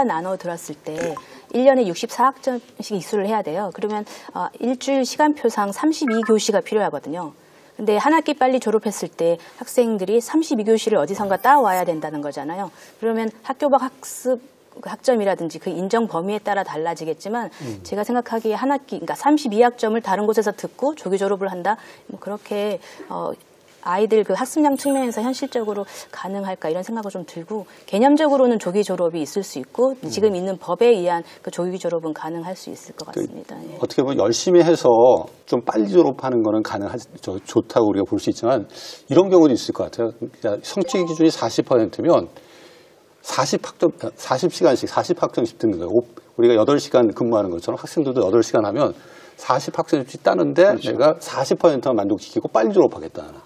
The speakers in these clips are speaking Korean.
나눠 들었을 때 1년에 64학점씩 이수를 해야 돼요. 그러면 일주일 시간표상 32교시가 필요하거든요. 근데 한 학기 빨리 졸업했을 때 학생들이 32교시를 어디선가 따와야 된다는 거잖아요. 그러면 학교 밖 학습 학점이라든지 그 인정 범위에 따라 달라지겠지만 제가 생각하기에 한 학기, 그러니까 32학점을 다른 곳에서 듣고 조기 졸업을 한다. 뭐 그렇게 아이들 그 학습량 측면에서 현실적으로 가능할까 이런 생각이 좀 들고 개념적으로는 조기 졸업이 있을 수 있고 지금 있는 법에 의한 그 조기 졸업은 가능할 수 있을 것 같습니다. 예. 어떻게 보면 열심히 해서 좀 빨리 졸업하는 거는 좋다고 우리가 볼 수 있지만 이런 경우도 있을 것 같아요. 그러니까 성취 기준이 40%면 40시간씩 40학점씩 듣는 거예요. 우리가 8시간 근무하는 것처럼 학생들도 8시간 하면 40학점씩 따는데 그렇죠. 내가 40%만 만족시키고 빨리 졸업하겠다는.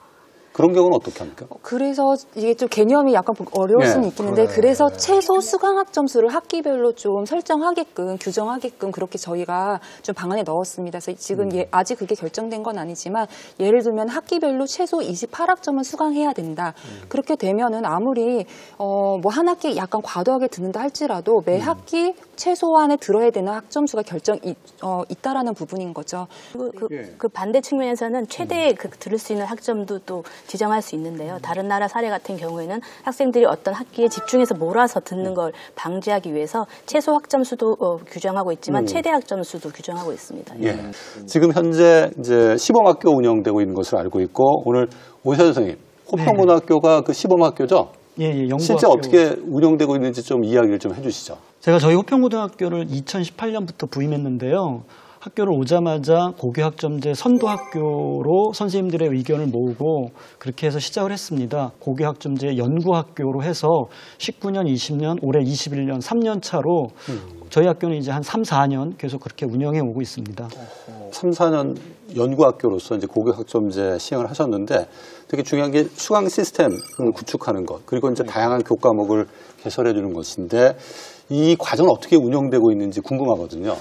그런 경우는 어떻게 합니까? 그래서 이게 좀 개념이 약간 어려울 수는 있겠는데 그래서 최소 수강학 점수를 학기별로 좀 설정하게끔 규정하게끔 그렇게 저희가 좀 방안에 넣었습니다. 그래서 지금 아직 그게 결정된 건 아니지만 예를 들면 학기별로 최소 28학점은 수강해야 된다. 그렇게 되면은 아무리 뭐 한 학기 약간 과도하게 듣는다 할지라도 매 학기 최소한에 들어야 되는 학점수가 있다라는 부분인 거죠. 그 반대 측면에서는 최대 들을 수 있는 학점도 또 지정할 수 있는데요. 다른 나라 사례 같은 경우에는 학생들이 어떤 학기에 집중해서 몰아서 듣는 걸 방지하기 위해서 최소 학점수도 규정하고 있지만 최대 학점수도 규정하고 있습니다. 예. 지금 현재 이제 시범학교 운영되고 있는 것을 알고 있고 오늘 오세현 선생님, 호평고등학교가 그 시범학교죠? 예, 연구학교. 실제 어떻게 운영되고 있는지 좀 이야기를 좀 해주시죠. 제가 저희 호평고등학교를 2018년부터 부임했는데요. 학교를 오자마자 고교학점제 선도학교로 선생님들의 의견을 모으고 그렇게 해서 시작을 했습니다. 고교학점제 연구학교로 해서 19년, 20년, 올해 21년, 3년 차로 저희 학교는 이제 한 3, 4년 계속 그렇게 운영해 오고 있습니다. 3, 4년 연구학교로서 이제 고교학점제 시행을 하셨는데 되게 중요한 게 수강 시스템을 구축하는 것, 그리고 이제 다양한 교과목을 개설해 주는 것인데 이 과정은 어떻게 운영되고 있는지 궁금하거든요.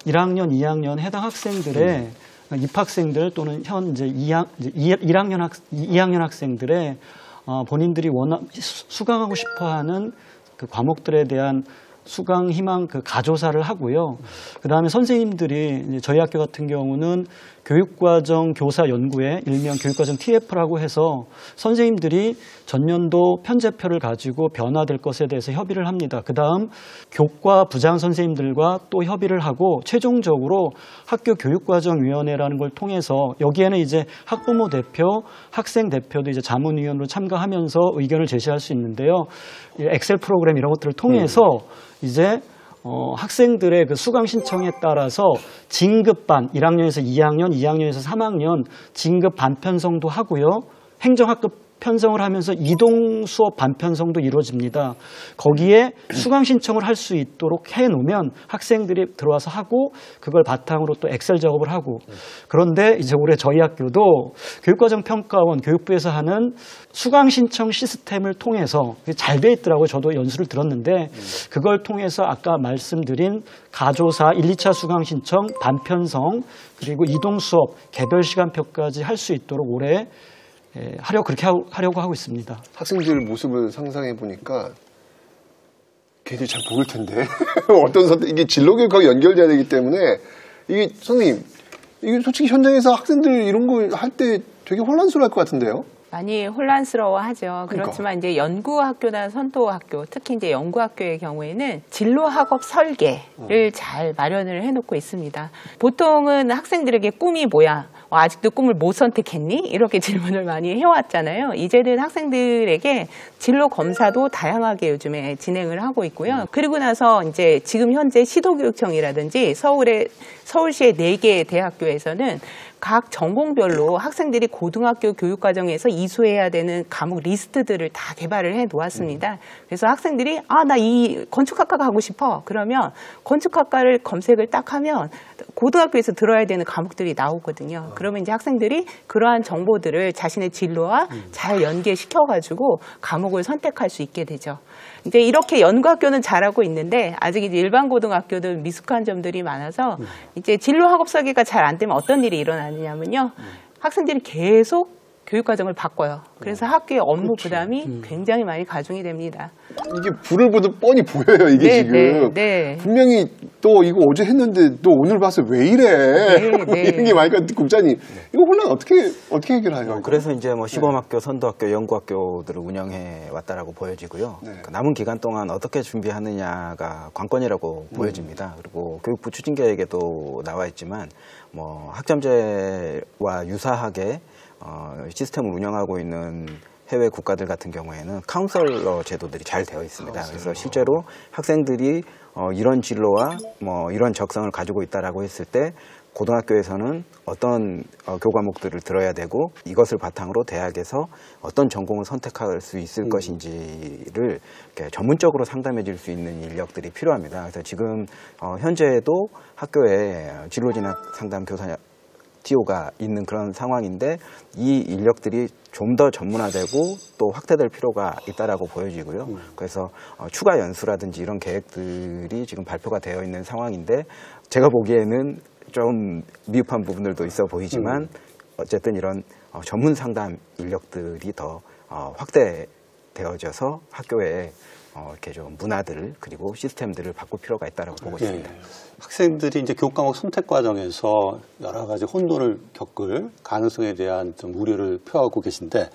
1학년, 2학년 해당 학생들의 입학생들 또는 현재 2학년 학생들의 본인들이 수강하고 싶어하는 그 과목들에 대한 수강 희망 그 가조사를 하고요. 그 다음에 선생님들이 이제 저희 학교 같은 경우는 교육과정 교사 연구회 일명 교육과정 TF라고 해서 선생님들이 전년도 편제표를 가지고 변화될 것에 대해서 협의를 합니다. 그 다음 교과 부장 선생님들과 또 협의를 하고 최종적으로 학교 교육과정위원회라는 걸 통해서 여기에는 이제 학부모 대표, 학생 대표도 이제 자문위원으로 참가하면서 의견을 제시할 수 있는데요. 엑셀 프로그램 이런 것들을 통해서 이제 학생들의 그 수강 신청에 따라서 진급반 1학년에서 2학년, 2학년에서 3학년 진급 반편성도 하고요. 행정학급 편성을 하면서 이동 수업 반편성도 이루어집니다. 거기에 수강 신청을 할 수 있도록 해놓으면 학생들이 들어와서 하고 그걸 바탕으로 또 엑셀 작업을 하고 그런데 이제 올해 저희 학교도 교육과정평가원 교육부에서 하는 수강 신청 시스템을 통해서 잘 돼 있더라고요. 저도 연수를 들었는데 그걸 통해서 아까 말씀드린 가조사 1, 2차 수강 신청, 반편성 그리고 이동 수업, 개별 시간표까지 할 수 있도록 올해 하려고 하고 있습니다. 학생들 모습을 상상해 보니까 걔들 잘 모를 텐데 어떤 선택 이게 진로 교육하고 연결돼야 되기 때문에 이게 선생님 이게 솔직히 현장에서 학생들 이런 거 할 때 되게 혼란스러울 것 같은데요. 많이 혼란스러워하죠. 그렇지만 이제 연구학교나 선도학교, 특히 이제 연구학교의 경우에는 진로 학업 설계를 잘 마련을 해놓고 있습니다. 보통은 학생들에게 꿈이 뭐야? 아직도 꿈을 못 선택했니? 이렇게 질문을 많이 해왔잖아요. 이제는 학생들에게 진로 검사도 다양하게 요즘에 진행을 하고 있고요. 그리고 나서 이제 지금 현재 시도교육청이라든지 서울시의 4개 대학교에서는 각 전공별로 학생들이 고등학교 교육과정에서 이수해야 되는 과목 리스트들을 다 개발을 해 놓았습니다. 그래서 학생들이 나 이 건축학과 가고 싶어. 그러면 건축학과를 검색을 딱 하면 고등학교에서 들어야 되는 과목들이 나오거든요. 그러면 이제 학생들이 그러한 정보들을 자신의 진로와 잘 연계시켜가지고 과목을 선택할 수 있게 되죠. 이제 이렇게 연구학교는 잘하고 있는데 아직 이제 일반 고등학교는 미숙한 점들이 많아서 이제 진로 학업 설계가 잘 안 되면 어떤 일이 일어나느냐면요. 학생들이 계속 교육과정을 바꿔요. 그래서 학교의 업무 부담이 굉장히 많이 가중이 됩니다. 이게 불을 보듯 뻔히 보여요, 이게 네, 지금. 네. 분명히 또 이거 어제 했는데 또 오늘 봐서 왜 이래? 네. 이런 게 많으니까 국장님, 이거 혼란 어떻게 해결하죠? 그래서 이제 뭐 시범학교, 선도학교, 연구학교들을 운영해 왔다라고 보여지고요. 네. 그 남은 기간 동안 어떻게 준비하느냐가 관건이라고 보여집니다. 그리고 교육부 추진계획에도 나와 있지만 뭐 학점제와 유사하게 시스템을 운영하고 있는 해외 국가들 같은 경우에는 카운셀러 제도들이 잘 되어 있습니다. 그래서 실제로 학생들이 이런 진로와 뭐 이런 적성을 가지고 있다라고 했을 때 고등학교에서는 어떤 교과목들을 들어야 되고 이것을 바탕으로 대학에서 어떤 전공을 선택할 수 있을 것인지를 이렇게 전문적으로 상담해 줄 수 있는 인력들이 필요합니다. 그래서 지금 현재도 학교에 진로진학 상담 교사 TO가 있는 그런 상황인데 이 인력들이 좀 더 전문화되고 또 확대될 필요가 있다라고 보여지고요. 그래서 추가 연수라든지 이런 계획들이 지금 발표가 되어 있는 상황인데 제가 보기에는 좀 미흡한 부분들도 있어 보이지만 어쨌든 이런 전문 상담 인력들이 더 확대되어져서 학교에 이렇게 좀 문화들 그리고 시스템들을 바꿀 필요가 있다라고 보고 있습니다. 학생들이 이제 교과목 선택 과정에서 여러 가지 혼돈을 겪을 가능성에 대한 좀 우려를 표하고 계신데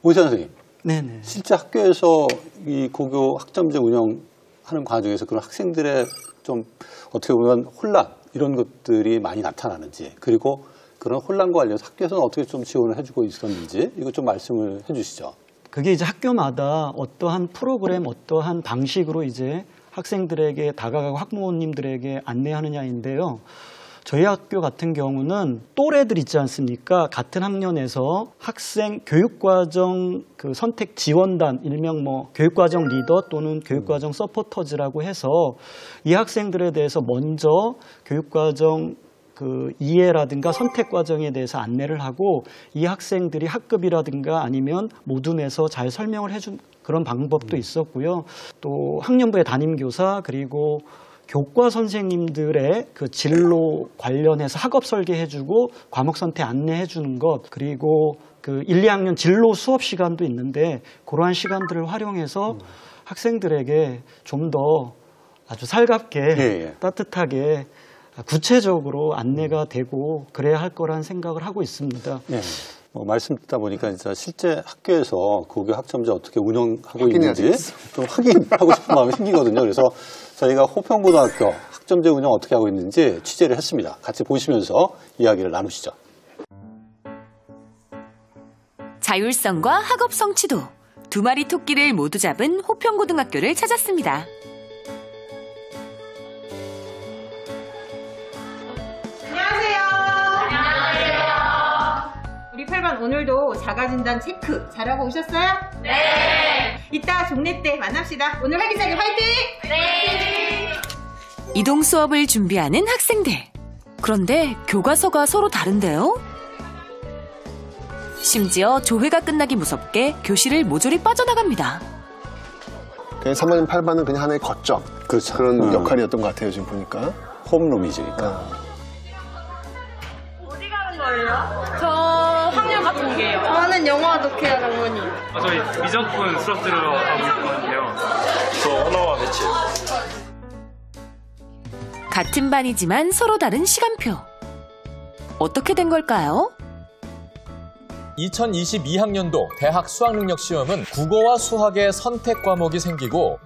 오희찬 선생님, 네네. 실제 학교에서 이 고교 학점제 운영하는 과정에서 그런 학생들의 좀 어떻게 보면 혼란 이런 것들이 많이 나타나는지 그리고 그런 혼란과 관련해서 학교에서는 어떻게 좀 지원을 해주고 있었는지 이거 좀 말씀을 해주시죠. 그게 이제 학교마다 어떠한 프로그램, 어떠한 방식으로 이제 학생들에게 다가가고 학부모님들에게 안내하느냐인데요. 저희 학교 같은 경우는 또래들 있지 않습니까? 같은 학년에서 학생 교육과정 그 선택 지원단, 일명 뭐 교육과정 리더 또는 교육과정 서포터즈라고 해서 이 학생들에 대해서 먼저 교육과정 그 이해라든가 선택 과정에 대해서 안내를 하고 이 학생들이 학급이라든가 아니면 모둠에서 잘 설명을 해준 그런 방법도 있었고요. 또 학년부의 담임교사 그리고 교과 선생님들의 그 진로 관련해서 학업 설계해주고 과목 선택 안내해주는 것 그리고 그 1, 2학년 진로 수업 시간도 있는데 그러한 시간들을 활용해서 학생들에게 좀 더 아주 살갑게 따뜻하게 구체적으로 안내가 되고 그래야 할 거란 생각을 하고 있습니다. 네. 뭐 말씀 듣다 보니까 진짜 실제 학교에서 고교 학점제 어떻게 운영하고 있는지 좀 확인하고 싶은 마음이 생기거든요. 그래서 저희가 호평고등학교 학점제 운영 어떻게 하고 있는지 취재를 했습니다. 같이 보시면서 이야기를 나누시죠. 자율성과 학업 성취도 두 마리 토끼를 모두 잡은 호평고등학교를 찾았습니다. 우리 8반 오늘도 자가진단 체크 잘하고 오셨어요? 네! 이따 종례 때 만납시다. 오늘 하기자기 화이팅! 네! 이동 수업을 준비하는 학생들. 그런데 교과서가 서로 다른데요? 심지어 조회가 끝나기 무섭게 교실을 모조리 빠져나갑니다. 그냥 3반, 8반은 그냥 하나의 거점. 그렇죠. 그런 역할이었던 것 같아요, 지금 보니까. 홈룸이지, 그러니까. 어디 가는 거예요? 저 학년 같은 게요. 저는 영어 독해요, 장모님. 저희 미적분 수업 들어가고 있거든요. 저 언어와 매체. 같은 반이지만 서로 다른 시간표. 어떻게 된 걸까요? 2022학년도 대학 수학능력시험은 국어와 수학의 선택 과목이 생기고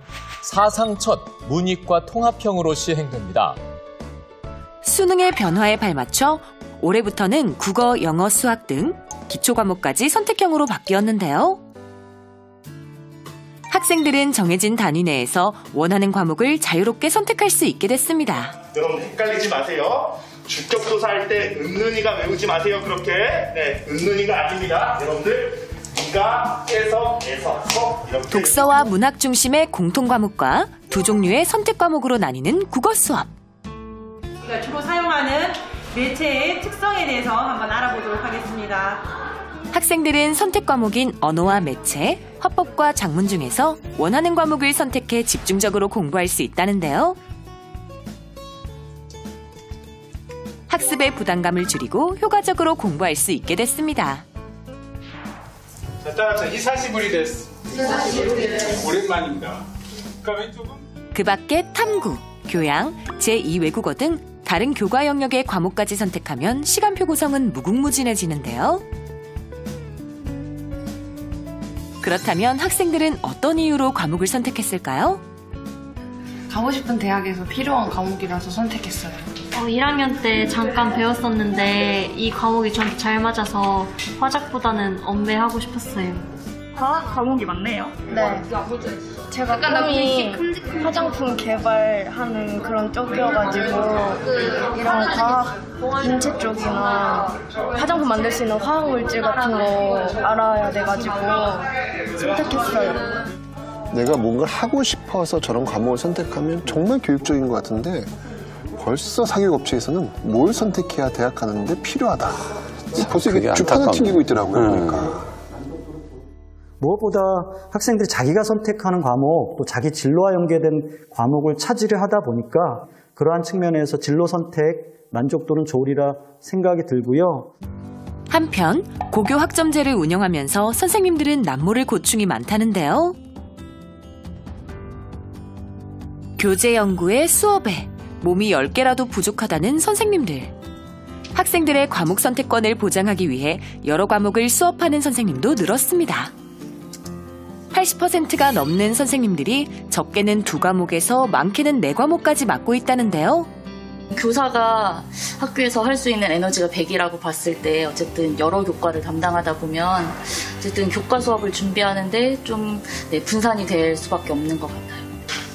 사상 첫 문이과 통합형으로 시행됩니다. 수능의 변화에 발맞춰 올해부터는 국어, 영어, 수학 등 기초 과목까지 선택형으로 바뀌었는데요. 학생들은 정해진 단위 내에서 원하는 과목을 자유롭게 선택할 수 있게 됐습니다. 여러분 헷갈리지 마세요. 주격조사 할 때 은는이가 외우지 마세요. 그렇게. 네, 은는이가 아닙니다. 여러분들 이가 에서 이렇게. 독서와 문학 중심의 공통 과목과 두 종류의 선택 과목으로 나뉘는 국어 수업. 우리가 주로 사용하는 매체의 특성에 대해서 한번 알아보도록 하겠습니다. 학생들은 선택 과목인 언어와 매체, 화법과 작문 중에서 원하는 과목을 선택해 집중적으로 공부할 수 있다는데요. 학습의 부담감을 줄이고 효과적으로 공부할 수 있게 됐습니다. 따라서 히사시부리 데스. 오랜만입니다. 그러니까 왼쪽은 그 밖에 탐구, 교양, 제2외국어 등 다른 교과 영역의 과목까지 선택하면 시간표 구성은 무궁무진해지는데요. 그렇다면 학생들은 어떤 이유로 과목을 선택했을까요? 가고 싶은 대학에서 필요한 과목이라서 선택했어요. 1학년 때 잠깐 배웠었는데 이 과목이 저한테 잘 맞아서 화작보다는 엄매하고 싶었어요. 과학 과목이 많네요. 네. 제가 꿈이 화장품 개발하는 그런 쪽이어가지고 이런 과학 인체 쪽이나 화장품 만들 수 있는 화학물질 같은 거 알아야 돼가지고 선택했어요. 내가 뭔가를 하고 싶어서 저런 과목을 선택하면 정말 교육적인 것 같은데 벌써 사교육업체에서는 뭘 선택해야 대학 가는데 필요하다. 벌써 이게 주파가 튕기고 있더라고요. 그러니까. 무엇보다 학생들이 자기가 선택하는 과목, 또 자기 진로와 연계된 과목을 찾으려 하다 보니까 그러한 측면에서 진로 선택 만족도는 좋으리라 생각이 들고요. 한편 고교 학점제를 운영하면서 선생님들은 남모를 고충이 많다는데요. 교재 연구에 수업에 몸이 10개라도 부족하다는 선생님들. 학생들의 과목 선택권을 보장하기 위해 여러 과목을 수업하는 선생님도 늘었습니다. 80%가 넘는 선생님들이 적게는 2과목에서 많게는 4과목까지 맡고 있다는데요. 교사가 학교에서 할 수 있는 에너지가 100이라고 봤을 때 어쨌든 여러 교과를 담당하다 보면 어쨌든 교과 수업을 준비하는데 좀 분산이 될 수밖에 없는 것 같아요.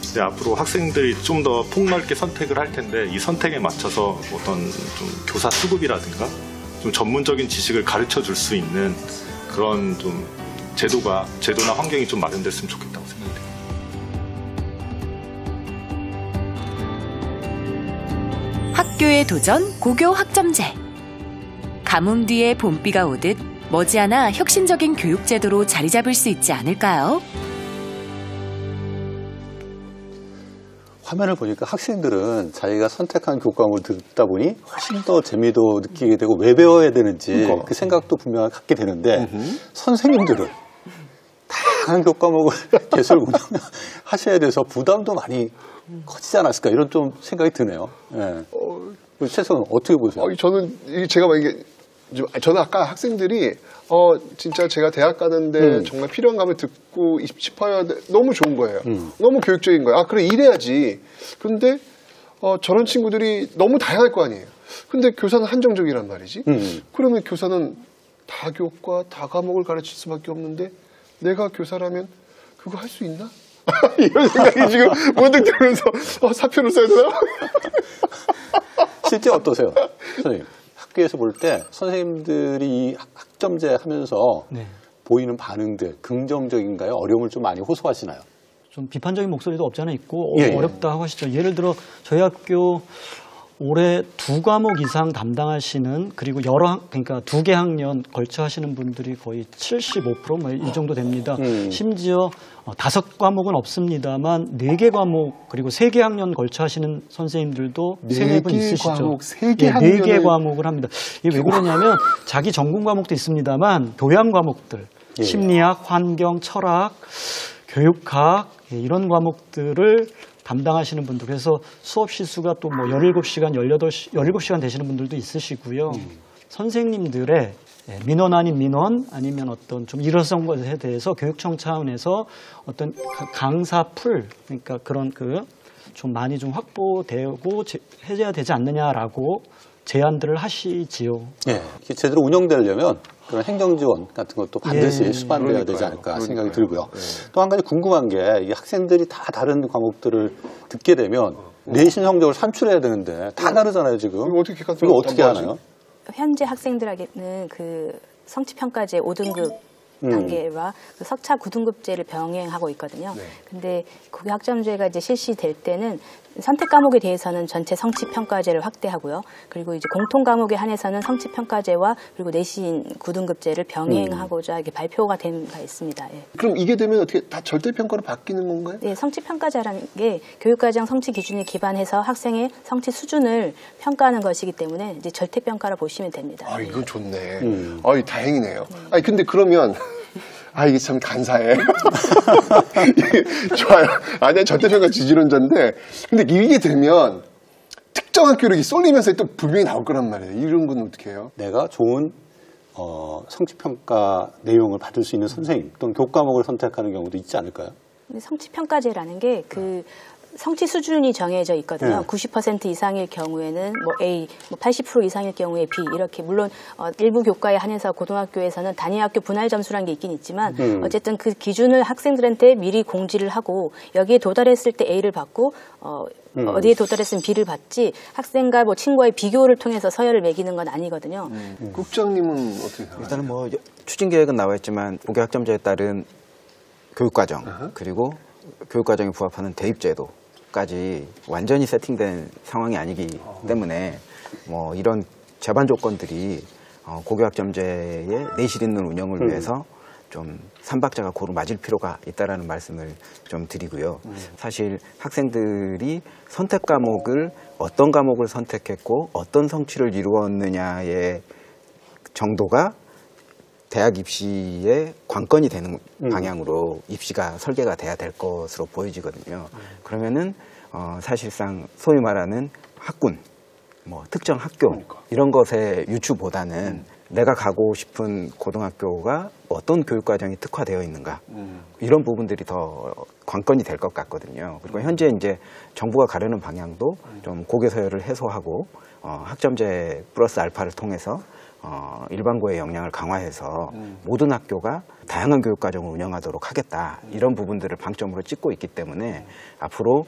이제 앞으로 학생들이 좀 더 폭넓게 선택을 할 텐데 이 선택에 맞춰서 어떤 좀 교사 수급이라든가 좀 전문적인 지식을 가르쳐 줄 수 있는 그런 좀 제도나 환경이 좀 마련됐으면 좋겠다고 생각해요. 학교의 도전 고교 학점제. 가뭄 뒤에 봄비가 오듯 머지않아 혁신적인 교육제도로 자리 잡을 수 있지 않을까요? 화면을 보니까 학생들은 자기가 선택한 교과목을 듣다 보니 훨씬 더 재미도 느끼게 되고 왜 배워야 되는지 그 생각도 분명히 갖게 되는데 선생님들은 다양한 교과목을 개설 운영하셔야 돼서 부담도 많이 커지지 않았을까 이런 좀 생각이 드네요. 네. 최선은 어떻게 보세요? 저는 제가 만약에 저는 아까 학생들이 진짜 제가 대학 가는데 정말 필요한 감을 듣고 싶어야 돼. 너무 좋은 거예요. 너무 교육적인 거예요. 그래 이래야지. 근데 저런 친구들이 너무 다양할 거 아니에요. 근데 교사는 한정적이란 말이지. 그러면 교사는 다 교과, 다 과목을 가르칠 수밖에 없는데 내가 교사라면 그거 할 수 있나? 이런 생각이 지금 문득 들면서 사표를 써야 되나? 실제 어떠세요? 선생님. 학교에서 볼 때 선생님들이 이 학점제 하면서 보이는 반응들 긍정적인가요? 어려움을 좀 많이 호소하시나요? 좀 비판적인 목소리도 없지 않아 있고 어렵다 하고 하시죠. 예를 들어 저희 학교 올해 2과목 이상 담당하시는 그리고 그러니까 2개 학년 걸쳐 하시는 분들이 거의 75% 이 정도 됩니다. 심지어 5과목은 없습니다.만 4개 과목 그리고 3개 학년 걸쳐 하시는 선생님들도 3분 있으시죠. 과목, 3개 학년을 4개 과목을 합니다. 이게 왜 그러냐면 자기 전공 과목도 있습니다만 교양 과목들, 심리학, 환경, 철학, 교육학 이런 과목들을 담당하시는 분들 그래서 수업 시수가 또 뭐 17시간, 17시간 되시는 분들도 있으시고요. 선생님들의 민원 아닌 민원 아니면 어떤 좀 일회성 것에 대해서 교육청 차원에서 어떤 강사 풀 그러니까 그런 좀 많이 좀 확보되고 해줘야 되지 않느냐라고 제안들을 하시지요. 네, 제대로 운영되려면 그런 행정지원 같은 것도 반드시 수반돼야 되지 않을까 생각이 들고요. 또 한 가지 궁금한 게 이 학생들이 다 다른 과목들을 듣게 되면 내신 성적을 산출해야 되는데 다 다르잖아요 지금. 이거 어떻게 하나요? 현재 학생들에게는 그 성취평가제 5등급 단계와 그 석차 9등급제를 병행하고 있거든요. 근데 고교 학점제가 이제 실시될 때는 선택 과목에 대해서는 전체 성취평가제를 확대하고요. 그리고 이제 공통 과목에 한해서는 성취평가제와 그리고 내신 9등급제를 병행하고자 이렇게 발표가 된 바 있습니다. 그럼 이게 되면 어떻게 다 절대평가로 바뀌는 건가요? 네, 성취평가제라는 게 교육과정 성취 기준에 기반해서 학생의 성취 수준을 평가하는 것이기 때문에 이제 절대평가로 보시면 됩니다. 이건 좋네. 다행이네요. 근데 그러면 아, 이게 참 간사해. 좋아요. 아니야, 절대평가 지지론자인데, 근데 이게 되면 특정 학교로 쏠리면서 또 불명이 나올 거란 말이에요. 이런 건 어떻게 해요? 내가 좋은 성취평가 내용을 받을 수 있는 선생님 또는 교과목을 선택하는 경우도 있지 않을까요? 성취평가제라는 게 그 성취 수준이 정해져 있거든요. 네. 90% 이상일 경우에는 뭐 A, 뭐 80% 이상일 경우에 B 이렇게 물론 일부 교과에 한해서 고등학교에서는 단위학교 분할 점수라는 게 있긴 있지만 어쨌든 그 기준을 학생들한테 미리 공지를 하고 여기에 도달했을 때 A를 받고 어디에 도달했으면 B를 받지 학생과 뭐 친구와의 비교를 통해서 서열을 매기는 건 아니거든요. 국장님은 어떻게 생각하세요? 일단은 뭐 추진 계획은 나와 있지만 고교 학점제에 따른 교육과정 그리고 교육과정에 부합하는 대입제도까지 완전히 세팅된 상황이 아니기 때문에 뭐 이런 제반 조건들이 고교 학점제의 내실 있는 운영을 위해서 좀 삼박자가 고루 맞을 필요가 있다라는 말씀을 좀 드리고요. 사실 학생들이 선택 과목을 어떤 과목을 선택했고 어떤 성취를 이루었느냐의 정도가 대학 입시의 관건이 되는 방향으로 입시가 설계가 돼야 될 것으로 보여지거든요. 그러면은 사실상 소위 말하는 학군, 뭐 특정 학교 이런 것의 유추보다는 내가 가고 싶은 고등학교가 어떤 교육과정이 특화되어 있는가 이런 부분들이 더 관건이 될 것 같거든요. 그리고 현재 이제 정부가 가려는 방향도 좀 고교 서열을 해소하고 학점제 플러스 알파를 통해서 일반고의 역량을 강화해서 모든 학교가 다양한 교육과정을 운영하도록 하겠다 이런 부분들을 방점으로 찍고 있기 때문에 앞으로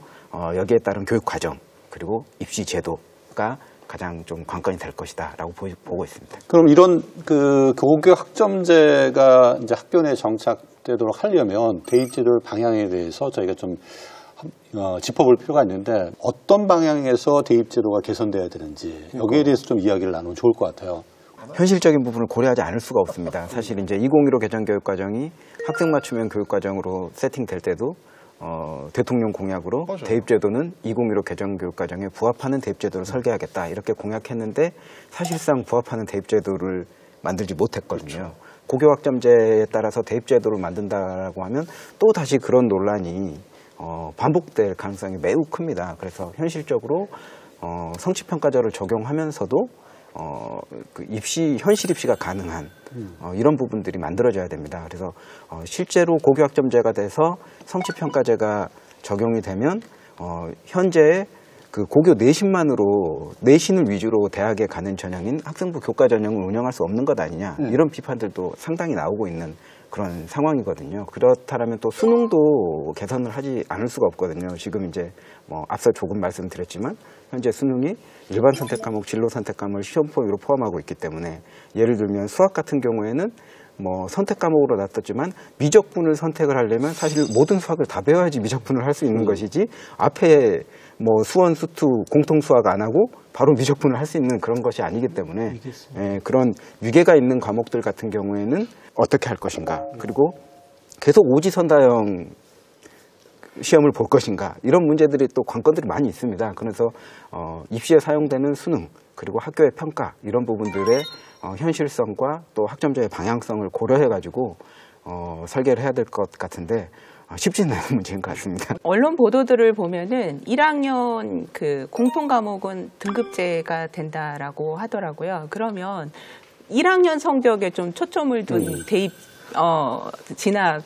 여기에 따른 교육과정 그리고 입시 제도가 가장 좀 관건이 될 것이다라고 보고 있습니다. 그럼 이런 그 고교 학점제가 이제 학교 내에 정착되도록 하려면 대입제도 방향에 대해서 저희가 좀 짚어볼 필요가 있는데 어떤 방향에서 대입제도가 개선돼야 되는지 여기에 대해서 좀 이야기를 나누면 좋을 것 같아요. 현실적인 부분을 고려하지 않을 수가 없습니다. 사실 이제 2015 개정교육과정이 학생 맞춤형 교육과정으로 세팅될 때도 대통령 공약으로 맞아요. 대입제도는 2015 개정교육과정에 부합하는 대입제도를 설계하겠다 이렇게 공약했는데 사실상 부합하는 대입제도를 만들지 못했거든요. 그렇죠. 고교 학점제에 따라서 대입제도를 만든다라고 하면 또 다시 그런 논란이 반복될 가능성이 매우 큽니다. 그래서 현실적으로 성취평가제를 적용하면서도 그 현실 입시가 가능한 이런 부분들이 만들어져야 됩니다. 그래서 실제로 고교 학점제가 돼서 성취평가제가 적용이 되면 현재 그 고교 내신을 위주로 대학에 가는 전형인 학생부 교과 전형을 운영할 수 없는 것 아니냐 이런 비판들도 상당히 나오고 있는 그런 상황이거든요. 그렇다면 또 수능도 개선을 하지 않을 수가 없거든요. 지금 이제 뭐 앞서 조금 말씀드렸지만 현재 수능이 일반 선택 과목, 진로 선택 과목을 시험 범위로 포함하고 있기 때문에 예를 들면 수학 같은 경우에는 뭐 선택 과목으로 놔뒀지만 미적분을 선택을 하려면 사실 모든 수학을 다 배워야지 미적분을 할 수 있는 것이지 앞에 뭐 수원, 수투, 공통 수학 안 하고 바로 미적분을 할 수 있는 그런 것이 아니기 때문에 그런 위계가 있는 과목들 같은 경우에는 어떻게 할 것인가 그리고 계속 오지선다형 시험을 볼 것인가 이런 문제들이 또 관건들이 많이 있습니다. 그래서 입시에 사용되는 수능 그리고 학교의 평가 이런 부분들의 현실성과 또 학점제의 방향성을 고려해가지고 설계를 해야 될 것 같은데 쉽지는 않은 문제인 것 같습니다. 언론 보도들을 보면은 1학년 그 공통 과목은 등급제가 된다라고 하더라고요. 그러면 1학년 성적에 좀 초점을 둔 대입 진학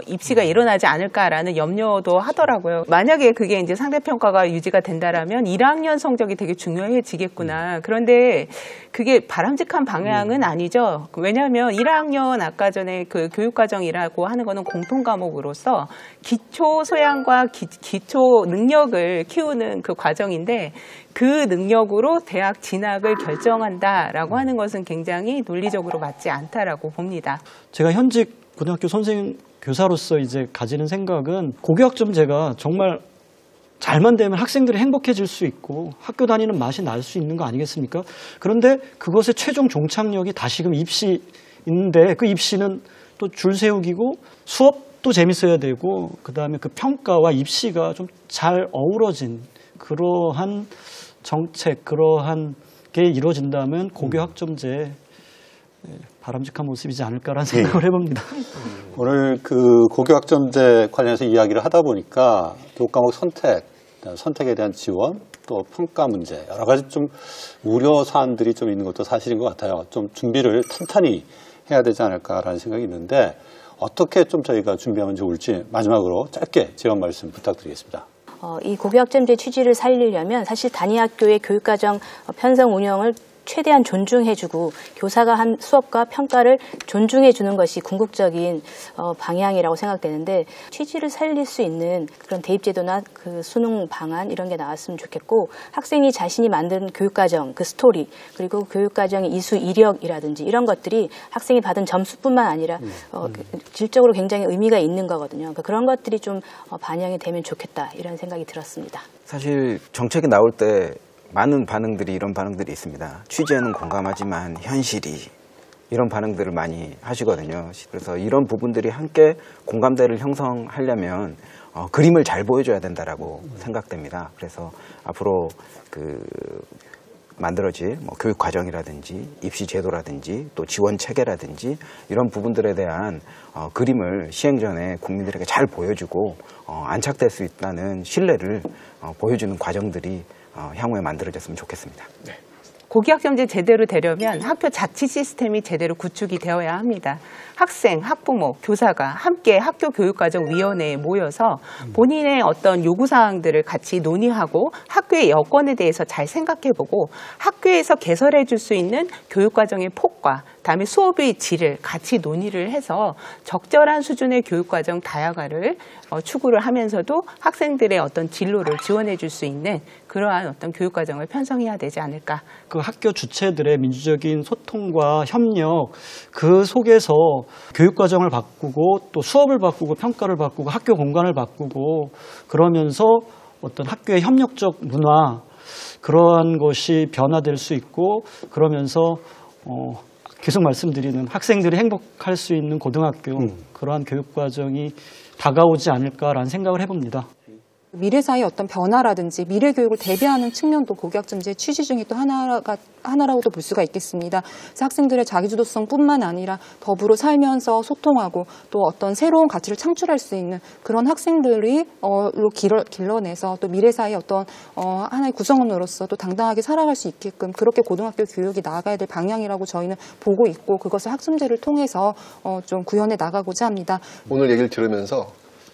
입시가 일어나지 않을까라는 염려도 하더라고요. 만약에 그게 이제 상대평가가 유지가 된다라면 1학년 성적이 되게 중요해지겠구나. 그런데 그게 바람직한 방향은 아니죠. 왜냐하면 1학년 아까 전에 그 교육과정이라고 하는 거는 공통 과목으로서 기초 소양과 기초 능력을 키우는 그 과정인데 그 능력으로 대학 진학을 결정한다라고 하는 것은 굉장히 논리적으로 맞지 않다라고 봅니다. 제가 현직 고등학교 선생님 교사로서 이제 가지는 생각은 고교학점제가 정말 잘만 되면 학생들이 행복해질 수 있고 학교 다니는 맛이 날 수 있는 거 아니겠습니까? 그런데 그것의 최종 종착역이 다시금 입시인데 그 입시는 또 줄 세우기고 수업도 재밌어야 되고 그다음에 그 평가와 입시가 좀 잘 어우러진 그러한 정책, 그러한 게 이루어진다면 고교학점제 바람직한 모습이지 않을까라는 생각을 해봅니다. 오늘 그 고교학점제 관련해서 이야기를 하다 보니까 교과목 선택에 대한 지원, 또 평가 문제, 여러 가지 좀 우려 사안들이 좀 있는 것도 사실인 것 같아요. 좀 준비를 탄탄히 해야 되지 않을까라는 생각이 있는데 어떻게 좀 저희가 준비하면 좋을지 마지막으로 짧게 제언 말씀 부탁드리겠습니다. 이 고교학점제 취지를 살리려면 사실 단위학교의 교육과정 편성 운영을 최대한 존중해주고 교사가 한 수업과 평가를 존중해주는 것이 궁극적인 방향이라고 생각되는데 취지를 살릴 수 있는 그런 대입제도나 그 수능 방안 이런 게 나왔으면 좋겠고 학생이 자신이 만든 교육과정 그 스토리 그리고 교육과정의 이수 이력이라든지 이런 것들이 학생이 받은 점수뿐만 아니라 질적으로 굉장히 의미가 있는 거거든요. 그러니까 그런 것들이 좀 반영이 되면 좋겠다 이런 생각이 들었습니다. 사실 정책이 나올 때 많은 반응들이 이런 반응들이 있습니다. 취지에는 공감하지만 현실이 이런 반응들을 많이 하시거든요. 그래서 이런 부분들이 함께 공감대를 형성하려면 그림을 잘 보여줘야 된다라고 생각됩니다. 그래서 앞으로 만들어질 교육 과정이라든지 입시 제도라든지 또 지원 체계라든지 이런 부분들에 대한 그림을 시행 전에 국민들에게 잘 보여주고 안착될 수 있다는 신뢰를 보여주는 과정들이 향후에 만들어졌으면 좋겠습니다. 네. 고교학점제 제대로 되려면 학교 자치 시스템이 제대로 구축이 되어야 합니다. 학생, 학부모, 교사가 함께 학교 교육과정위원회에 모여서 본인의 어떤 요구사항들을 같이 논의하고 학교의 여건에 대해서 잘 생각해보고 학교에서 개설해 줄 수 있는 교육과정의 폭과 다음에 수업의 질을 같이 논의를 해서 적절한 수준의 교육과정 다양화를 추구를 하면서도 학생들의 어떤 진로를 지원해 줄 수 있는 그러한 어떤 교육과정을 편성해야 되지 않을까. 그 학교 주체들의 민주적인 소통과 협력 그 속에서 교육과정을 바꾸고 또 수업을 바꾸고 평가를 바꾸고 학교 공간을 바꾸고 그러면서 어떤 학교의 협력적 문화 그러한 것이 변화될 수 있고 그러면서 계속 말씀드리는 학생들이 행복할 수 있는 고등학교 그러한 교육과정이 다가오지 않을까라는 생각을 해봅니다. 미래 사회의 어떤 변화라든지 미래 교육을 대비하는 측면도 고교학점제의 취지 중에 또 하나라고도 볼 수가 있겠습니다. 그래서 학생들의 자기주도성뿐만 아니라 더불어 살면서 소통하고 또 어떤 새로운 가치를 창출할 수 있는 그런 학생들이 길러내서 또 미래 사회의 어떤 하나의 구성원으로서 또 당당하게 살아갈 수 있게끔 그렇게 고등학교 교육이 나아가야 될 방향이라고 저희는 보고 있고 그것을 학점제를 통해서 좀 구현해 나가고자 합니다. 오늘 얘기를 들으면서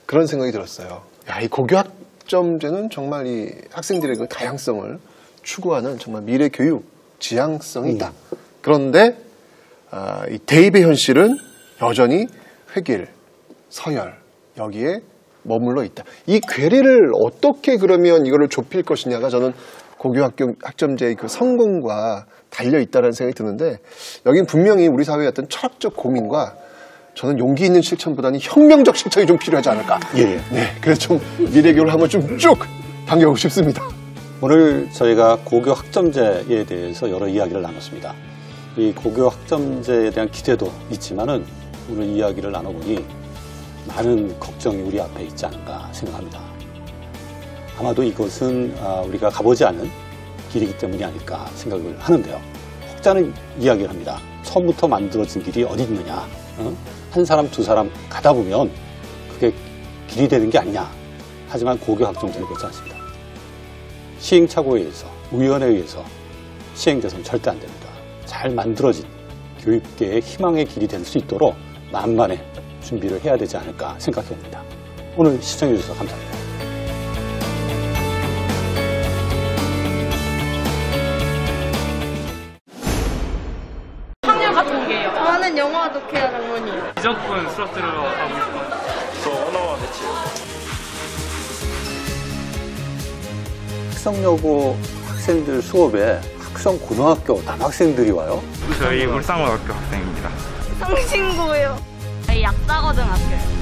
그런 생각이 들었어요. 야, 이 고교학점제는 정말 이 학생들의 그 다양성을 추구하는 정말 미래 교육 지향성이 있다. 그런데 이 대입의 현실은 여전히 획일, 서열 여기에 머물러 있다. 이 괴리를 어떻게 그러면 이거를 좁힐 것이냐가 저는 고교학점제의 그 성공과 달려 있다는 생각이 드는데 여긴 분명히 우리 사회의 어떤 철학적 고민과 저는 용기 있는 실천보다는 혁명적 실천이 좀 필요하지 않을까. 네, 그래서 좀 미래교육을 한번 좀 쭉 당겨보고 싶습니다. 오늘 저희가 고교학점제에 대해서 여러 이야기를 나눴습니다. 이 고교학점제에 대한 기대도 있지만은 오늘 이야기를 나눠보니 많은 걱정이 우리 앞에 있지 않은가 생각합니다. 아마도 이것은 우리가 가보지 않은 길이기 때문이 아닐까 생각을 하는데요. 혹자는 이야기를 합니다. 처음부터 만들어진 길이 어디 있느냐. 한 사람 두 사람 가다 보면 그게 길이 되는 게 아니냐. 하지만 고교학점제는 그렇지 않습니다. 시행착오에 의해서 위원회에 의해서 시행돼서는 절대 안 됩니다. 잘 만들어진 교육계의 희망의 길이 될 수 있도록 만반의 준비를 해야 되지 않을까 생각해 봅니다. 오늘 시청해 주셔서 감사합니다. 학년 같은 게요. 저는 영어 독해야 장문이요. 미적분 수업 들어가고 싶어요. 저 언어와 매치. 학성여고 학생들 수업에 학성고등학교 남학생들이 와요? 저희 울산고등학교 학생입니다. 성신고요. 저희 약사고등학교요.